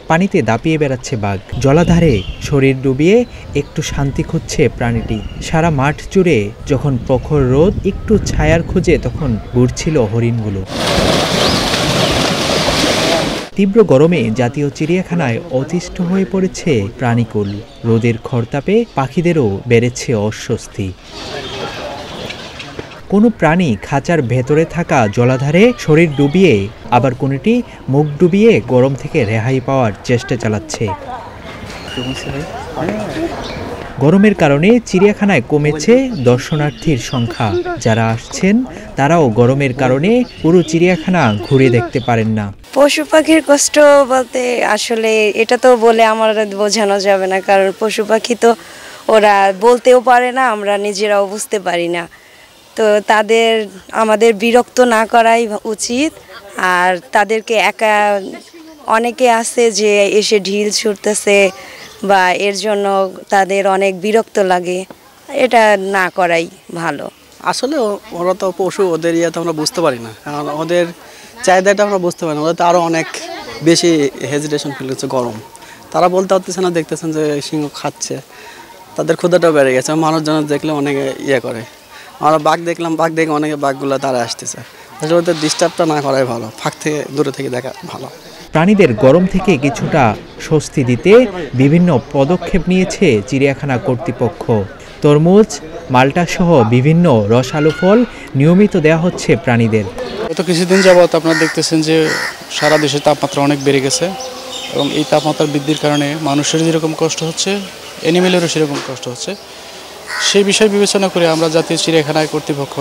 পানিতে দাপিয়ে বেড়াচ্ছে বাঘ। জলাধারে শরীর ডুবিয়ে একটু শান্তি খুঁজছে প্রাণীটি। সারা মাঠ জুড়ে যখন প্রখর রোদ একটু ছায়ার খোঁজে তখন ঘুরছিল হরিণগুলো। তীব্র গরমে জাতীয় চিড়িয়াখানায় অতিষ্ঠ হয়ে পড়েছে প্রাণীকুল। রোদের খরতাপে পাখিদেরও বেড়েছে অস্বস্তি। কোনো প্রাণী খাঁচার ভেতরে থাকা জলাধারে শরীর ডুবিয়ে, আবার কোনোটি মুখ ডুবিয়ে গরম থেকে রেহাই পাওয়ার চেষ্টা চালাচ্ছে। গরমের কারণে চিড়িয়াখানায় কমেছে দর্শনার্থীর সংখ্যা। যারা আসছেন তারাও গরমের কারণে পুরো চিড়িয়াখানা ঘুরে দেখতে পারেন না। পশু পাখির কষ্ট বলতে আসলে এটা তো বলে আমার বোঝানো যাবে না, কারণ পশু পাখি তো ওরা বলতেও পারে না, আমরা নিজেরাও বুঝতে পারি না। তো আমাদের বিরক্ত না করাই উচিত। আর তাদেরকে একা অনেকে আছে যে এসে ঢিল ছুটতেছে বা এর জন্য তাদের অনেক বিরক্ত লাগে, এটা না করাই ভালো। আসলে ওরা তো পশু, ওদের ইয়ে তো আমরা বুঝতে পারি না, কারণ ওদের চাহিদাটা আমরা বুঝতে পারি না। ওদের তো আরও অনেক বেশি হেজিটেশন ফিল হচ্ছে, গরম। তারা বলতে পারতেছে না, দেখতেছেন যে সিংহ খাচ্ছে, তাদের ক্ষুধাটাও বেড়ে গেছে। মানুষজন দেখলে অনেকে ইয়ে করে। আমরা বাঘ দেখলাম, বাঘ দেখে অনেকে বাঘগুলো তারা আসতেছে। আসলে ওদের ডিস্টার্বটা না করাই ভালো, ফাঁক থেকে দূরে থেকে দেখা ভালো। প্রাণীদের গরম থেকে কিছুটা স্বস্তি দিতে বিভিন্ন পদক্ষেপ নিয়েছে চিড়িয়াখানা কর্তৃপক্ষ। তরমুজ, মাল্টা সহ বিভিন্ন রসালো ফল নিয়মিত দেওয়া হচ্ছে প্রাণীদের। গত কিছুদিন যাবৎ আপনারা দেখতেছেন যে সারা দেশে তাপমাত্রা অনেক বেড়ে গেছে, এবং এই তাপমাত্রা বৃদ্ধির কারণে মানুষের যেরকম কষ্ট হচ্ছে, অ্যানিমেলেরও সেরকম কষ্ট হচ্ছে। সেই বিষয় বিবেচনা করে আমরা জাতীয় চিড়িয়াখানায় কর্তৃপক্ষ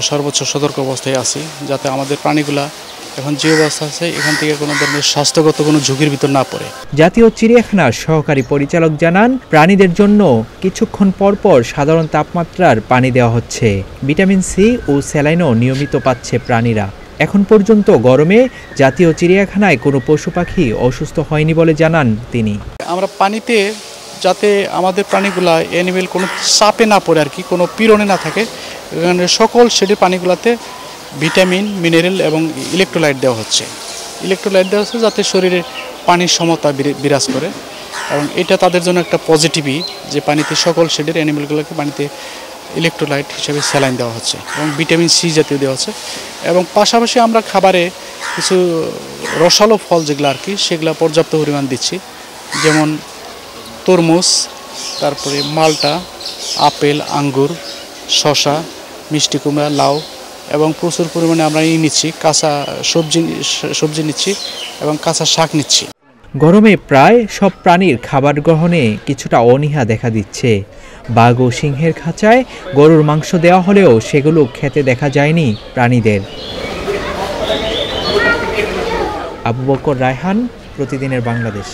সর্বোচ্চ সতর্ক অবস্থায় আছি, যাতে আমাদের প্রাণীগুলা এখন যে অবস্থা আছে এখান থেকে কোনো ধরনের স্বাস্থ্যগত কোনো ঝুঁকির ভিতর না পড়ে। জাতীয় চিড়িয়াখানার সহকারী পরিচালক জানান, প্রাণীদের জন্য কিছুক্ষণ পরপর সাধারণ তাপমাত্রার পানি দেওয়া হচ্ছে। ভিটামিন সি ও স্যালাইনও নিয়মিত পাচ্ছে প্রাণীরা। এখন পর্যন্ত গরমে জাতীয় চিড়িয়াখানায় কোনো পশু পাখি অসুস্থ হয়নি বলে জানান তিনি। আমরা পানিতে যাতে আমাদের প্রাণীগুলা অ্যানিমেল কোনো চাপে না পড়ে, আর কি কোনো পীড়নে না থাকে, এখানে সকল শেডের পানিগুলাতে ভিটামিন, মিনারেল এবং ইলেকট্রোলাইট দেওয়া হচ্ছে। যাতে শরীরে পানির সমতা বিরাজ করে, এবং এটা তাদের জন্য একটা পজিটিভই যে পানিতে সকল শেডের অ্যানিমেলগুলোকে পানিতে ইলেকট্রোলাইট হিসেবে স্যালাইন দেওয়া হচ্ছে এবং ভিটামিন সি জাতীয় দেওয়া হচ্ছে। এবং পাশাপাশি আমরা খাবারে কিছু রসালো ফল যেগুলো আর কি, সেগুলো পর্যাপ্ত পরিমাণ দিচ্ছি, যেমন তরমুজ, তারপরে মাল্টা, আপেল, আঙ্গুর, শসা, মিষ্টি কুমড়া, লাউ, এবং প্রচুর পরিমাণে আমরা নিচ্ছি কাঁচা সবজি নিচ্ছি এবং কাঁচা শাক নিচ্ছি। গরমে প্রায় সব প্রাণীর খাবার গ্রহণে কিছুটা অনীহা দেখা দিচ্ছে। বাঘ ও সিংহের খাঁচায় গরুর মাংস দেওয়া হলেও সেগুলো খেতে দেখা যায়নি প্রাণীদের। আবু বকর রায়হান, প্রতিদিনের বাংলাদেশ।